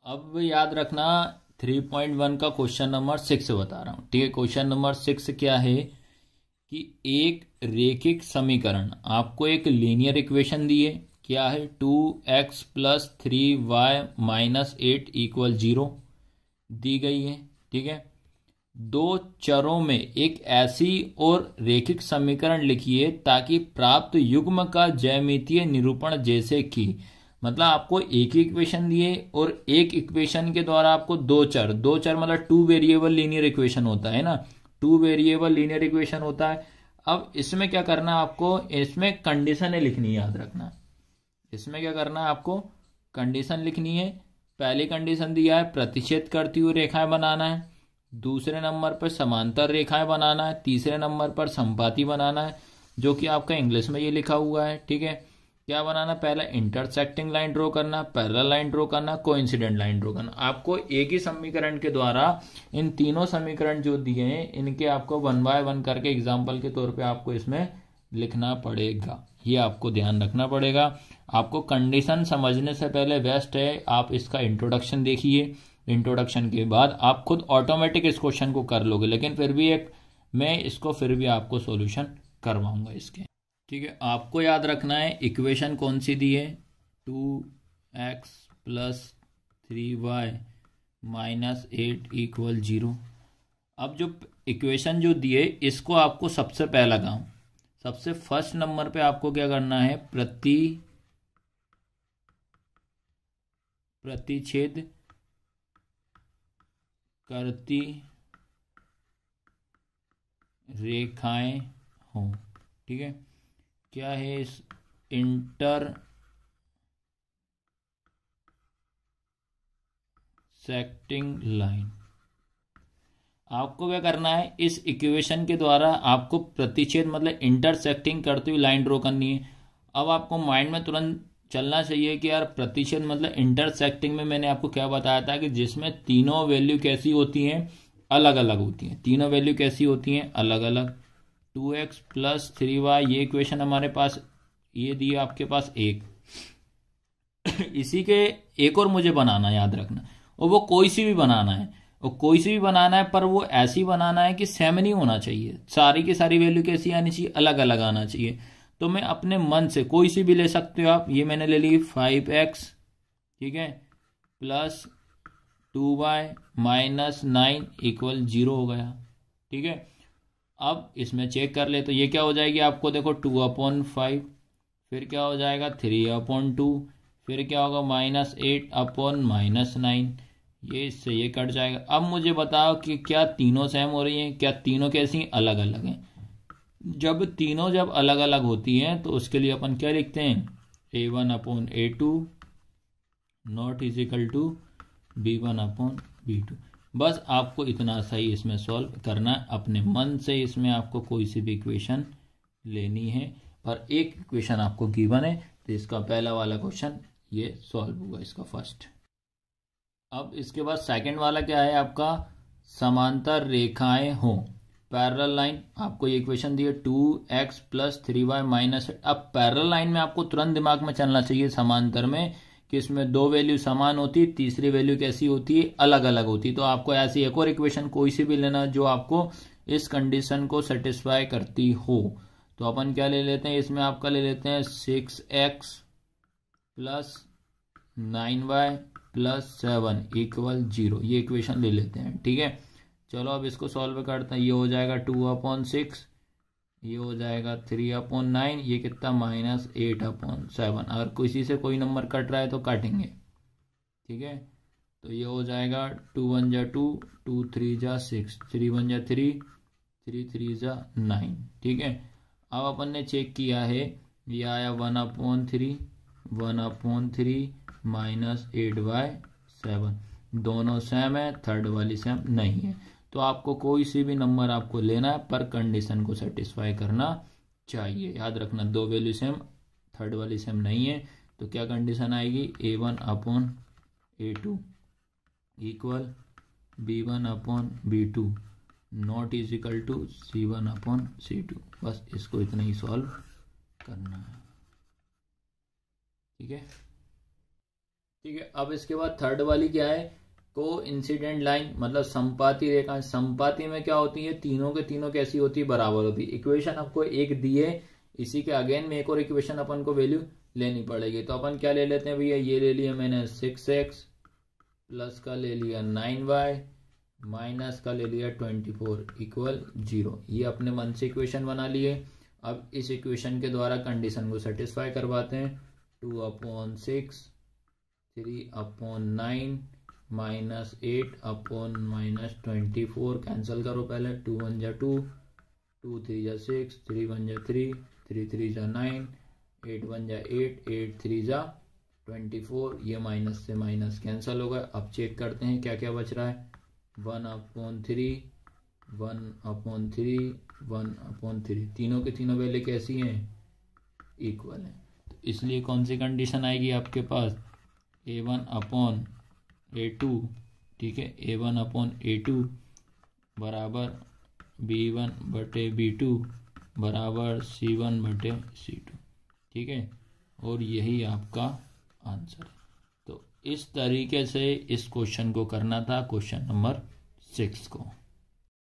अब याद रखना 3.1 का क्वेश्चन नंबर 6 बता रहा हूँ। ठीक है, क्वेश्चन नंबर 6 क्या है कि एक रेखिक समीकरण, आपको एक लीनियर इक्वेशन दी है, क्या है 2x plus 3y minus 8 equal 0 दी गई है। ठीक है, दो चरों में एक ऐसी और रेखिक समीकरण लिखिए ताकि प्राप्त युग्म का ज्यामितीय निरूपण जैसे कि, मतलब आपको एक ही इक्वेशन दिए और एक इक्वेशन के द्वारा आपको दो चर मतलब टू वेरिएबल लीनियर इक्वेशन होता है ना, टू वेरिएबल लीनियर इक्वेशन होता है। अब इसमें क्या करना है आपको, इसमें कंडीशनें लिखनी, याद रखना इसमें क्या करना है आपको, कंडीशन लिखनी है। पहली कंडीशन दिया है प्रतिच्छेद करती हुई रेखाएं बनाना है, दूसरे नंबर पर समांतर रेखाएं बनाना है, तीसरे नंबर पर संपाती बनाना है, जो कि आपका इंग्लिश में ये लिखा हुआ है। ठीक है, क्या बनाना, पहला इंटरसेक्टिंग लाइन ड्रॉ करना, पैरेलल लाइन ड्रॉ करना, कोइंसिडेंट लाइन ड्रॉ करना। आपको एक ही समीकरण के द्वारा इन तीनों समीकरण जो दिए हैं इनके आपको 1 बाय 1 करके एग्जाम्पल के तौर पे आपको इसमें लिखना पड़ेगा। ये आपको ध्यान रखना पड़ेगा। आपको कंडीशन समझने से पहले बेस्ट है आप इसका इंट्रोडक्शन देखिए, इंट्रोडक्शन के बाद आप खुद ऑटोमेटिक इस क्वेश्चन को कर लोगे, लेकिन फिर भी मैं इसको फिर भी आपको सॉल्यूशन करवाऊंगा इसके। ठीक है, आपको याद रखना है इक्वेशन कौन सी दी है, 2x plus 3y minus 8 equal 0। अब जो इक्वेशन जो दिए इसको आपको सबसे पहला काम, सबसे फर्स्ट नंबर पे आपको क्या करना है, प्रतिच्छेद करती रेखाएं हों। ठीक है, क्या है इस इंटरसेक्टिंग लाइन। आपको क्या करना है, इस इक्वेशन के द्वारा आपको प्रतिच्छेद मतलब इंटरसेक्टिंग करती हुई लाइन ड्रॉ करनी है। अब आपको माइंड में तुरंत चलना चाहिए कि यार प्रतिच्छेद मतलब इंटरसेक्टिंग में मैंने आपको क्या बताया था कि जिसमें तीनों वैल्यू कैसी होती हैं, अलग अलग होती हैं। तीनों वैल्यू कैसी होती हैं, अलग अलग। 2x प्लस 3y ये इक्वेशन हमारे पास ये दी आपके पास एक इसी के एक और मुझे बनाना, याद रखना, और वो कोई सी भी बनाना है, और कोई सी भी बनाना है, पर वो ऐसी बनाना है कि सेम नहीं होना चाहिए, सारी की सारी वैल्यू कैसी आनी चाहिए, अलग अलग आना चाहिए। तो मैं अपने मन से कोई सी भी ले सकते हो आप। ये मैंने ले ली 5x, ठीक है, प्लस 2y माइनस 9 इक्वल 0 हो गया। ठीक है, अब इसमें चेक कर ले तो ये क्या हो जाएगी आपको, देखो 2/5, फिर क्या हो जाएगा 3/2, फिर क्या होगा -8/-9, ये इससे ये कट जाएगा। अब मुझे बताओ कि क्या तीनों सेम हो रही हैं, क्या तीनों कैसी अलग अलग हैं। जब तीनों अलग अलग होती हैं तो उसके लिए अपन क्या लिखते हैं, A1/A2 not is equal to B1/B2। बस आपको इतना सही इसमें सॉल्व करना है अपने मन से। इसमें आपको कोई सी भी इक्वेशन लेनी है, पर एक इक्वेशन आपको गिवन है तो इसका पहला वाला क्वेश्चन ये सॉल्व होगा, इसका फर्स्ट। अब इसके बाद सेकंड वाला क्या है आपका, समांतर रेखाएं हों, पैरेलल लाइन। आपको ये इक्वेशन दी है 2x प्लस 3y माइनस। अब पैरेलल लाइन में आपको तुरंत दिमाग में चलना चाहिए समांतर में कि इसमें दो वैल्यू समान होती, तीसरी वैल्यू कैसी होती है, अलग अलग होती। तो आपको ऐसी एक और इक्वेशन कोई सी भी लेना जो आपको इस कंडीशन को सेटिस्फाई करती हो। तो अपन क्या ले लेते हैं, इसमें आपका ले लेते हैं 6x plus 9y plus 7 equal 0, ये इक्वेशन ले लेते हैं। ठीक है, चलो अब इसको सॉल्व करते हैं। ये हो जाएगा 2/6, ये हो जाएगा 3/9, ये कितना -8/7। अगर किसी से कोई नंबर कट रहा है तो काटेंगे। ठीक है, तो ये हो जाएगा 2 1 जा 2, 2 3 जा 6, 3 1 जा 3, 3 3 जा 9। ठीक है, अब अपन ने चेक किया है, ये आया 1/3 -8/7। दोनों सेम है, थर्ड वाली सेम नहीं है। तो आपको कोई सी भी नंबर आपको लेना है, पर कंडीशन को सेटिस्फाई करना चाहिए। याद रखना दो वैल्यू सेम, थर्ड वाली सेम नहीं है, तो क्या कंडीशन आएगी, A1/A2 equal B1/B2 not is equal to C1/C2। बस इसको इतना ही सॉल्व करना है। ठीक है, ठीक है। अब इसके बाद थर्ड वाली क्या है, को इंसिडेंट लाइन, मतलब संपाती रेखा। संपाती में क्या होती है, तीनों के तीनों कैसी होती है, बराबर होती है। इक्वेशन आपको एक दी है, इसी के अगेन में एक और इक्वेशन अपन को वैल्यू लेनी पड़ेगी। तो अपन क्या ले लेते हैं भैया, ये ले लिया मैंने 6x प्लस का ले लिया 9y माइनस का ले लिया 24 इक्वल 0। ये अपने मन से इक्वेशन बना लिए। अब इस इक्वेशन के द्वारा कंडीशन को सेटिस्फाई करवाते हैं। 2/6 3/9 माइनस 8/-24 कैंसिल करो पहले। 2 1 जा 2, 2 3 जा 6, 3 1 जा 3, 3 3 जा 9, 8 1 जा 8, 8 3 जा 24। ये माइनस से माइनस कैंसिल होगा। अब चेक करते हैं क्या क्या बच रहा है। 1/3 1/3 1/3, तीनों के तीनों वैल्यू कैसी हैं, इक्वल है। तो इसलिए कौन सी कंडीशन आएगी आपके पास, A1/A2, ठीक है, A1/A2 बराबर B1/B2 बराबर C1/C2, ठीक है। और यही आपका आंसर है। तो इस तरीके से इस क्वेश्चन को करना था, क्वेश्चन नंबर 6 को।